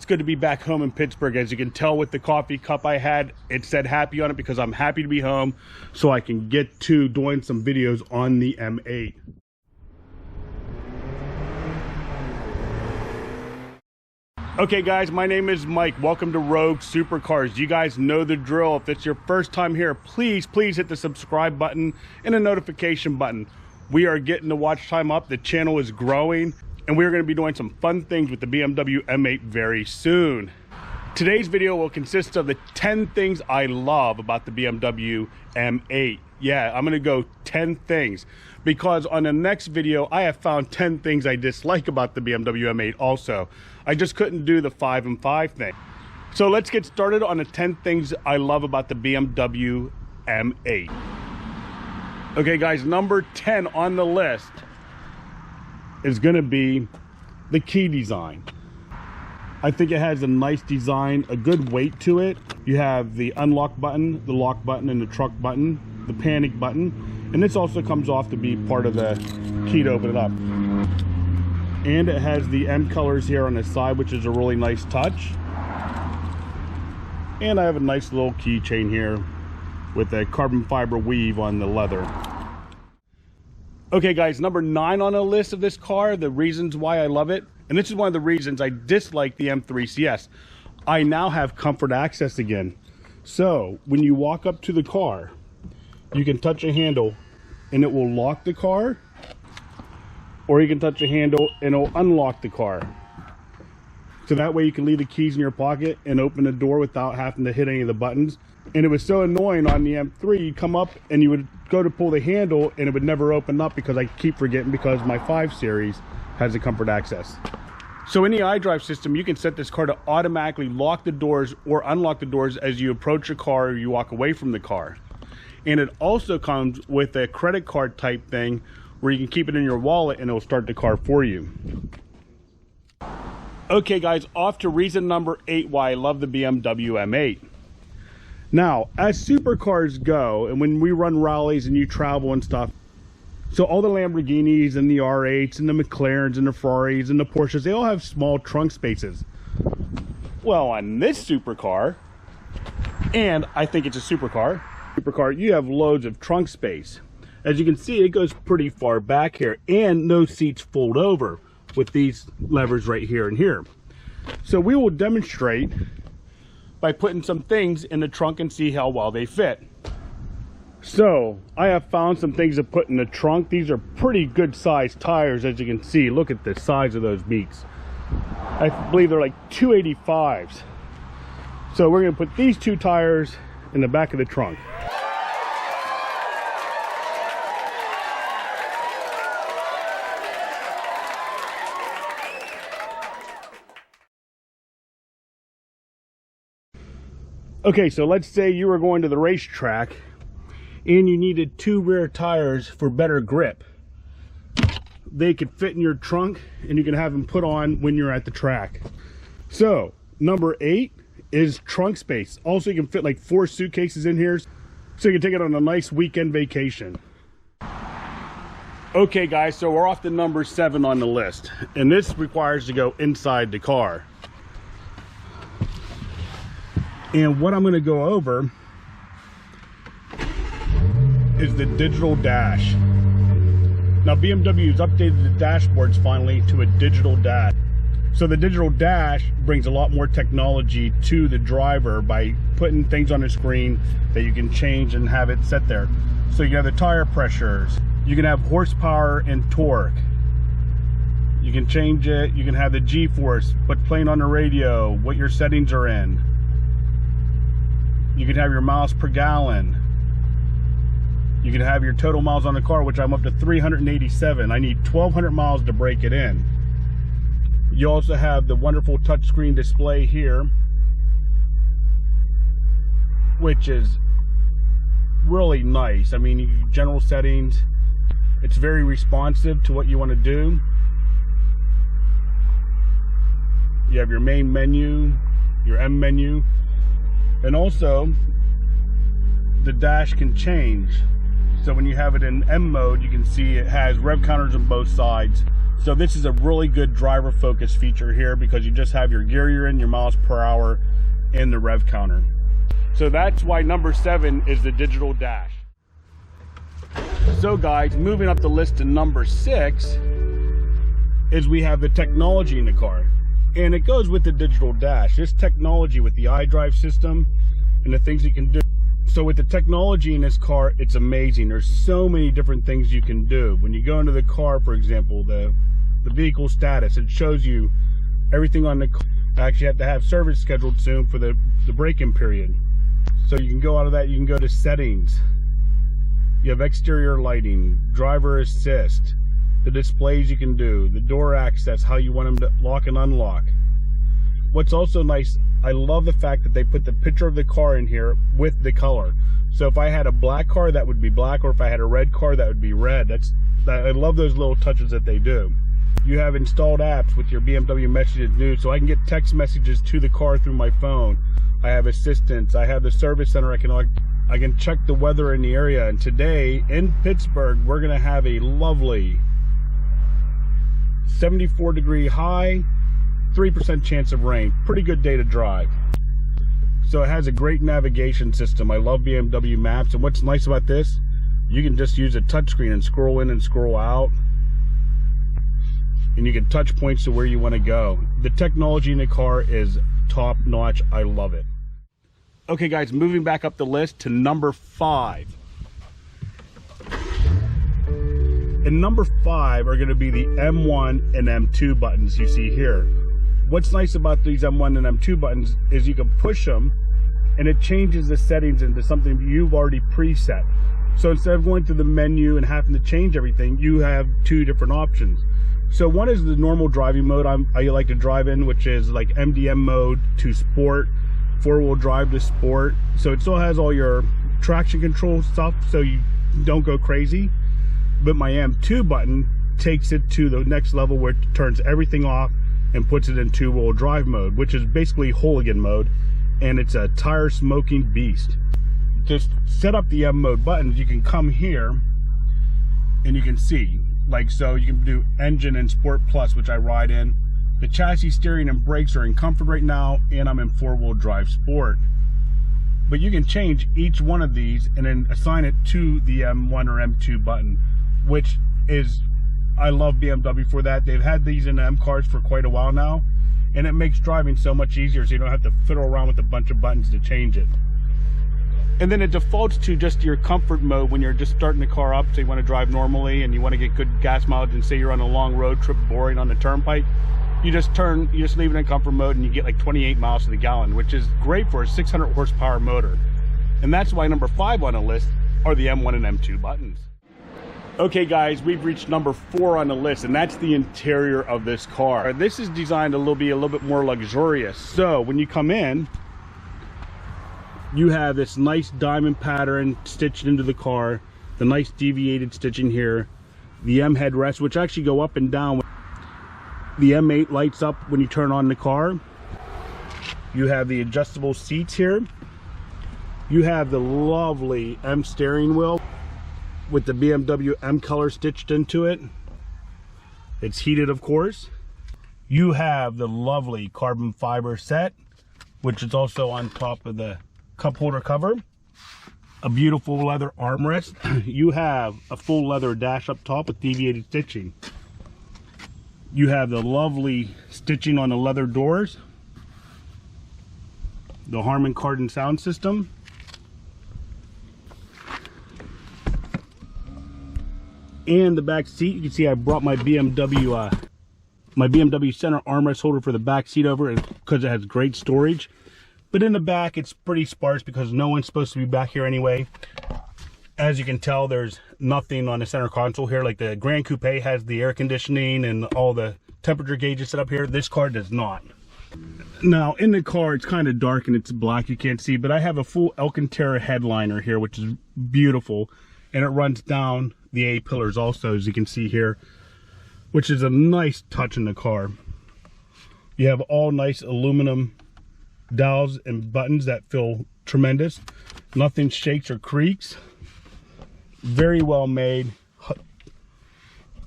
It's good to be back home in Pittsburgh. As you can tell with the coffee cup I had, it said happy on it because I'm happy to be home so I can get to doing some videos on the M8. Okay guys, my name is Mike. Welcome to Rogue Supercars. You guys know the drill. If it's your first time here, please hit the subscribe button and the notification button. We are getting the watch time up. The channel is growing. And we're going to be doing some fun things with the BMW M8 very soon. Today's video will consist of the 10 things I love about the BMW M8. Yeah, I'm going to go 10 things because on the next video, I have found 10 things I dislike about the BMW M8 also. I just couldn't do the 5 and 5 thing. So let's get started on the 10 things I love about the BMW M8. Okay guys, number 10 on the list is going to be the key design. I think it has a nice design, a good weight to it. You have the unlock button, the lock button, and the truck button, the panic button, and this also comes off to be part of the key to open it up. And it has the M colors here on the side, which is a really nice touch. And I have a nice little keychain here with a carbon fiber weave on the leather. Okay guys, number 9 on the list of this car, the reasons why I love it, and this is one of the reasons I dislike the M3 CS. I now have comfort access again. So when you walk up to the car, you can touch a handle and it will lock the car, or you can touch a handle and it'll unlock the car. So that way you can leave the keys in your pocket and open the door without having to hit any of the buttons. And it was so annoying on the M3, you'd come up and you would go to pull the handle and it would never open up because I keep forgetting because my 5 Series has a comfort access. So in the iDrive system, you can set this car to automatically lock the doors or unlock the doors as you approach a car or you walk away from the car. And it also comes with a credit card type thing where you can keep it in your wallet and it'll start the car for you. Okay guys, off to reason number 8 why I love the BMW M8. Now, as supercars go, and when we run rallies and you travel and stuff, so all the Lamborghinis and the R8s and the McLarens and the Ferraris and the Porsches, they all have small trunk spaces. Well, on this supercar, and I think it's a supercar, you have loads of trunk space. As you can see, it goes pretty far back here, and no seats fold over with these levers right here and here. So we will demonstrate by putting some things in the trunk and see how well they fit. So I have found some things to put in the trunk. These are pretty good sized tires, as you can see. Look at the size of those beaks. I believe they're like 285s. So we're going to put these 2 tires in the back of the trunk. Okay, so let's say you were going to the racetrack and you needed 2 rear tires for better grip. They could fit in your trunk and you can have them put on when you're at the track. So number 8 is trunk space. Also, you can fit like 4 suitcases in here, so you can take it on a nice weekend vacation. Okay guys, so we're off to number 7 on the list, and this requires to go inside the car. And what I'm going to go over is the digital dash. Now BMW has updated the dashboards finally to a digital dash. So the digital dash brings a lot more technology to the driver by putting things on the screen that you can change and have it set there. So you have the tire pressures, you can have horsepower and torque. You can change it, you can have the G-force, what's playing on the radio, what your settings are in. You can have your miles per gallon. You can have your total miles on the car, which I'm up to 387. I need 1,200 miles to break it in. You also have the wonderful touchscreen display here, which is really nice. I mean, general settings, it's very responsive to what you want to do. You have your main menu, your M menu, and also the dash can change. So when you have it in M mode, you can see it has rev counters on both sides. So this is a really good driver focus feature here because you just have your gear you're in, your miles per hour, and the rev counter. So that's why number 7 is the digital dash. So guys, moving up the list to number 6 is we have the technology in the car. And it goes with the digital dash. This technology with the iDrive system and the things you can do. So with the technology in this car, it's amazing. There's so many different things you can do. When you go into the car, for example, the vehicle status, it shows you everything on the car. I actually have to have service scheduled soon for the break-in period. So you can go out of that, you can go to settings. You have exterior lighting, driver assist, the displays you can do, the door access, how you want them to lock and unlock. What's also nice, I love the fact that they put the picture of the car in here with the color. So if I had a black car, that would be black, or if I had a red car, that would be red. I love those little touches that they do. You have installed apps with your BMW Messages News, so I can get text messages to the car through my phone. I have assistance. I have the service center. I can check the weather in the area. And today in Pittsburgh, we're gonna have a lovely 74-degree high, 3% chance of rain. Pretty good day to drive. So it has a great navigation system. I love BMW Maps, and what's nice about this, you can just use a touchscreen and scroll in and scroll out, and you can touch points to where you want to go. The technology in the car is top notch. I love it. Okay guys, moving back up the list to number 5. And number 5 are going to be the M1 and M2 buttons you see here. What's nice about these M1 and M2 buttons is you can push them and it changes the settings into something you've already preset. So instead of going to the menu and having to change everything, you have 2 different options. So one is the normal driving mode I like to drive in, which is like MDM mode to sport, 4-wheel drive to sport. So it still has all your traction control stuff so you don't go crazy. But my M2 button takes it to the next level where it turns everything off and puts it in 2-wheel drive mode, which is basically hooligan mode, and it's a tire smoking beast. Just set up the M mode buttons, you can come here and you can see, like, so you can do engine and sport plus, which I ride in. The chassis, steering, and brakes are in comfort right now, and I'm in 4-wheel drive sport. But you can change each one of these and then assign it to the M1 or M2 button, which is, I love BMW for that. They've had these in M cars for quite a while now, and it makes driving so much easier, so you don't have to fiddle around with a bunch of buttons to change it. And then it defaults to just your comfort mode when you're just starting the car up, so you want to drive normally and you want to get good gas mileage, and say you're on a long road trip boring on the turnpike, you just leave it in comfort mode and you get like 28 miles to the gallon, which is great for a 600 horsepower motor. And that's why number 5 on the list are the M1 and M2 buttons. Okay guys, we've reached number 4 on the list, and that's the interior of this car. This is designed to be a little bit more luxurious. So when you come in, you have this nice diamond pattern stitched into the car, the nice deviated stitching here, the M headrests, which actually go up and down. The M8 lights up when you turn on the car. You have the adjustable seats here. You have the lovely M steering wheel with the BMW M color stitched into it. It's heated, of course. You have the lovely carbon fiber set, which is also on top of the cup holder cover. A beautiful leather armrest. You have a full leather dash up top with deviated stitching. You have the lovely stitching on the leather doors. The Harman Kardon sound system. And the back seat, you can see I brought my BMW center armrest holder for the back seat over, and because it has great storage. But in the back, it's pretty sparse because no one's supposed to be back here anyway. As you can tell, there's nothing on the center console here. Like the Grand Coupe has the air conditioning and all the temperature gauges set up here. This car does not. Now in the car, it's kind of dark and it's black, you can't see, but I have a full Alcantara headliner here, which is beautiful, and it runs down the A pillars also, as you can see here, which is a nice touch in the car. You have all nice aluminum dials and buttons that feel tremendous. Nothing shakes or creaks. Very well made.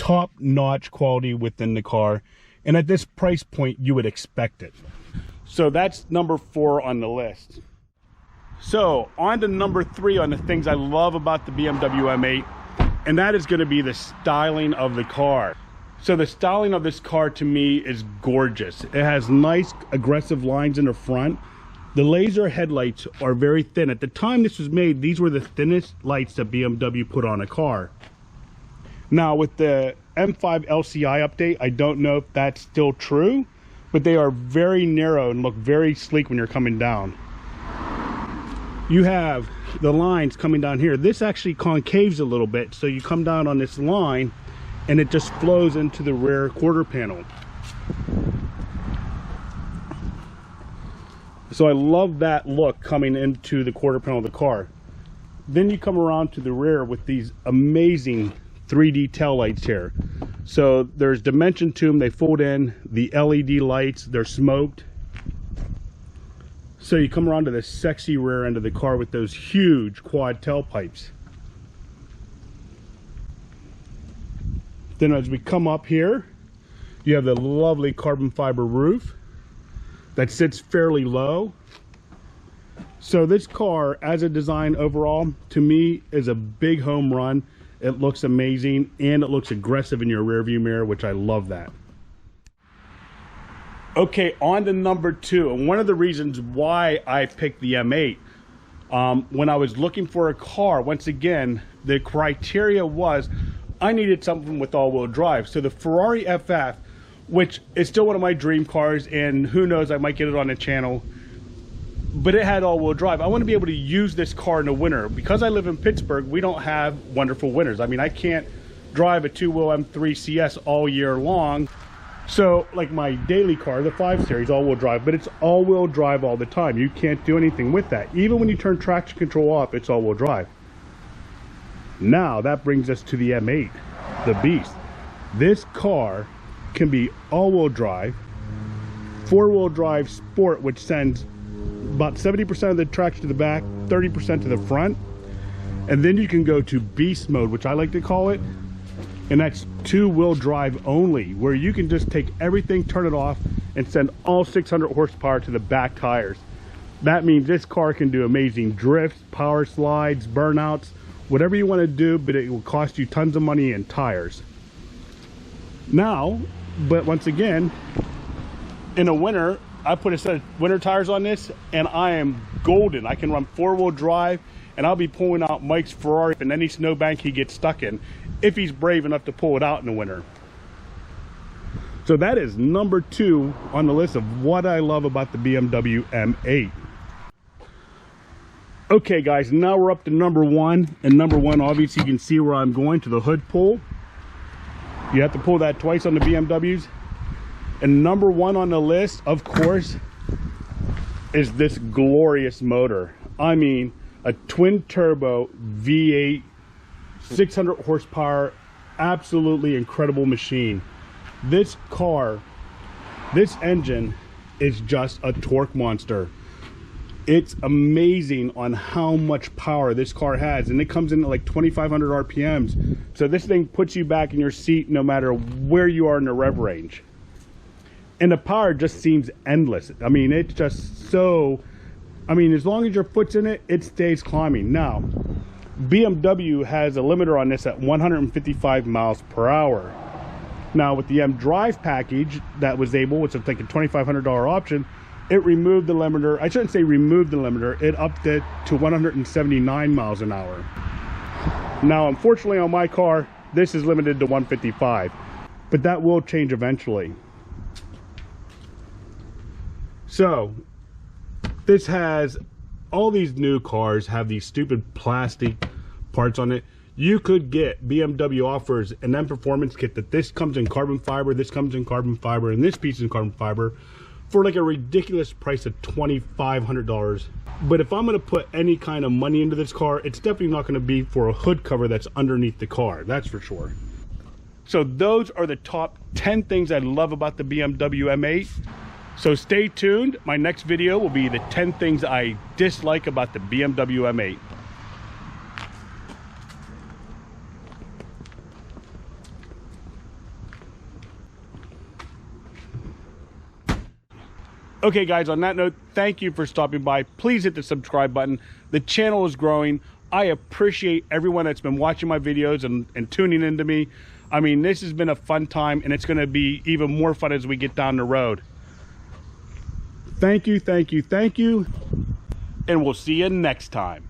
top-notch quality within the car, and at this price point you would expect it. So that's number 4 on the list. So on to number 3 on the things I love about the BMW M8, and that is going to be the styling of the car. So the styling of this car to me is gorgeous. It has nice aggressive lines in the front. The laser headlights are very thin. At the time this was made, these were the thinnest lights that BMW put on a car. Now with the M5 LCI update, I don't know if that's still true, but they are very narrow and look very sleek when you're coming down. You have the lines coming down here. This actually concaves a little bit, so you come down on this line and it just flows into the rear quarter panel. So I love that look coming into the quarter panel of the car. Then you come around to the rear with these amazing 3D tail lights here. So there's dimension to them. They fold in the LED lights. They're smoked. So you come around to the sexy rear end of the car with those huge quad tailpipes. Then as we come up here, you have the lovely carbon fiber roof that sits fairly low. So this car, as a design overall, to me is a big home run. It looks amazing and it looks aggressive in your rear view mirror, which I love that. Okay, on to number 2, and one of the reasons why I picked the M8, when I was looking for a car, once again, the criteria was I needed something with all-wheel drive. So the Ferrari FF, which is still one of my dream cars, and who knows, I might get it on the channel, but it had all-wheel drive. I want to be able to use this car in the winter. Because I live in Pittsburgh, we don't have wonderful winters. I mean, I can't drive a 2-wheel M3 CS all year long. So like my daily car, the 5 Series, all-wheel drive, but it's all-wheel drive all the time. You can't do anything with that. Even when you turn traction control off, it's all-wheel drive. Now that brings us to the M8, the beast. This car can be all-wheel drive, 4-wheel drive sport, which sends about 70% of the traction to the back, 30% to the front, and then you can go to beast mode, which I like to call it, and that's 2-wheel drive only, where you can just take everything, turn it off, and send all 600 horsepower to the back tires. That means this car can do amazing drifts, power slides, burnouts, whatever you want to do, but it will cost you tons of money in tires. Now, but once again, in the winter, I put a set of winter tires on this and I am golden. I can run 4-wheel drive, and I'll be pulling out Mike's Ferrari in any snowbank he gets stuck in, if he's brave enough to pull it out in the winter. So that is number 2 on the list of what I love about the BMW M8. Okay guys, now we're up to number 1, and number 1, obviously you can see where I'm going, to the hood pull. You have to pull that twice on the BMWs. And number 1 on the list, of course, is this glorious motor. I mean, a twin turbo V8, 600 horsepower, absolutely incredible machine. This car, this engine is just a torque monster. It's amazing on how much power this car has, and it comes in at like 2,500 RPMs. So this thing puts you back in your seat no matter where you are in the rev range. And the power just seems endless. I mean, it's just so, I mean, as long as your foot's in it, it stays climbing. Now, BMW has a limiter on this at 155 miles per hour. Now, with the M Drive package that was able, which is like a $2,500 option, it removed the limiter. I shouldn't say removed the limiter, it upped it to 179 miles an hour. Now, unfortunately on my car, this is limited to 155, but that will change eventually. So, this has, all these new cars have these stupid plastic parts on it. You could get, BMW offers an M Performance kit that this comes in carbon fiber, this comes in carbon fiber, and this piece is in carbon fiber for like a ridiculous price of $2,500. But if I'm going to put any kind of money into this car, it's definitely not going to be for a hood cover that's underneath the car, that's for sure. So those are the top 10 things I love about the BMW M8. So stay tuned. My next video will be the 10 things I dislike about the BMW M8. Okay guys, on that note, thank you for stopping by. Please hit the subscribe button. The channel is growing. I appreciate everyone that's been watching my videos and tuning into me. I mean, this has been a fun time, and it's going to be even more fun as we get down the road. Thank you, thank you, thank you, and we'll see you next time.